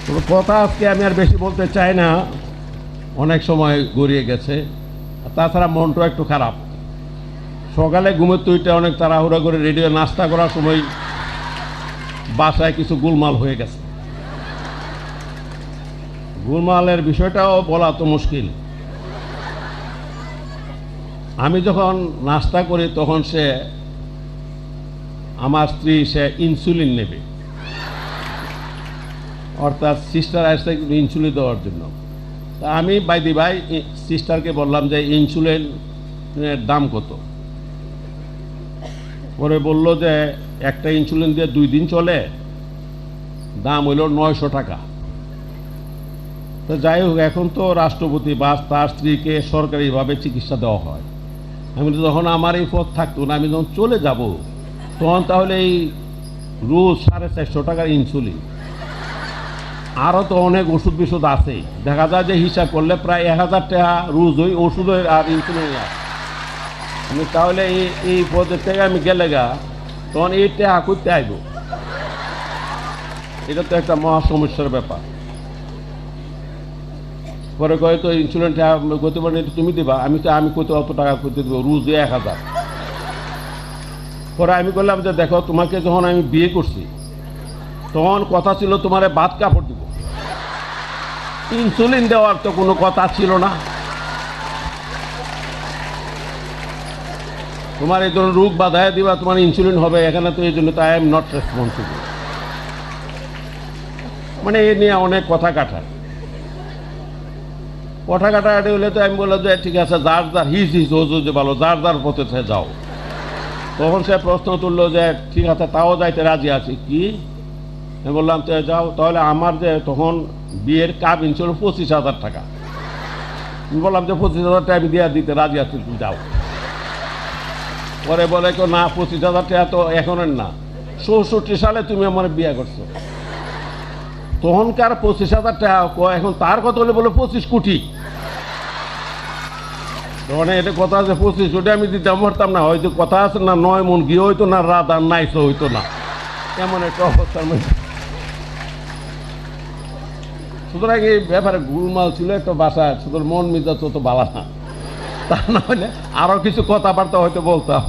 তবে কথা আজকে আমি আর বেশি বলতে চাই না, অনেক সময় গড়িয়ে গেছে। তাছাড়া মনটা একটু খারাপ। সকালে ঘুমের তুইটা অনেক তাড়াহুড়া করে রেডিও নাস্তা করার সময় বাসায় কিছু গোলমাল হয়ে গেছে। গোলমালের বিষয়টাও বলা তো মুশকিল। আমি যখন নাস্তা করি তখন আমার স্ত্রী সে ইনসুলিন নেবে, অর্থাৎ সিস্টার আসছে ইনসুলিন দেওয়ার জন্য। তা আমি বাইদি ভাই সিস্টারকে বললাম যে ইনসুলিনের দাম কত। পরে বলল যে একটা ইনসুলিন দিয়ে 2 দিন চলে, দাম হইল 900 টাকা। তো যাই হোক, এখন তো রাষ্ট্রপতি বা তার স্ত্রীকে সরকারিভাবে চিকিৎসা দেওয়া হয়। আমি যখন আমার এই পথ থাকতো না, আমি যখন চলে যাব তখন তাহলে এই রোজ 450 টাকার ইনসুলিন, আরও তো অনেক ওষুধ বিষুধ আছে। দেখা যায় যে হিসাব করলে প্রায় 1000 টাকা রোজ ওই ওষুধের আর ইনসুলিন। আমি তাহলে এই পদের থেকে আমি গেলে তখন এই টাকা করতে আইব, এটা তো একটা মহা সমস্যার ব্যাপার। পরে কয়ে তো ইনসুলিন করতে পারেন, তুমি দিবা। আমি কত অত টাকা করতে দেবো, রোজ 1000। পরে আমি বললাম যে দেখো, তোমাকে যখন আমি বিয়ে করছি তখন কথা ছিল তোমার ভাত কাপড় দিব, ইনসুলিন দেওয়ার তো কোনো কথা ছিল না। তোমার এই ধরনের রোগ বাধায় দিবা, তোমার ইনসুলিন হবে, এখানে তো এই জন্য তো আই এম নট রেসপন্সিবল। মানে এ নিয়ে অনেক কথা কাটাকাটি হলে তো আমি বললাম যে ঠিক আছে, যার যার হিজ যে ভালো, যার যার পথে যাও। তখন সে প্রশ্ন তুললো যে ঠিক আছে, তাও যাইতে রাজি আছি। কি? আমি বললাম তো যাও। তাহলে আমার যে তখন বিয়ের কাবিন ছিল 25,000 টাকা। আমি বললাম যে 25,000 টাকা আমি দিতে রাজি আছি, তুমি যাও। পরে বলে কেউ না, 25,000 টাকা তো এখনের না, 64 সালে তুমি আমার বিয়ে করছো। তখনকার 25,000 টাকা, এখন তার কথা হলে বলে 25 কোটি। তখন এটা কথা আছে 25 কোটি আমি দিতে পারতাম না। হয়তো কথা আছে না 9 মন গিয়ে হইতো না, রাত আর নাইসও হইতো না, এমন একটা অবস্থার মধ্যে। সুতরাং এই ব্যাপারে গোলমাল ছিল একটা বাসায়। সুতরাং মন মেজাজ তো ভালো না, তা না হলে আরো কিছু কথাবার্তা হয়তো বলতাম।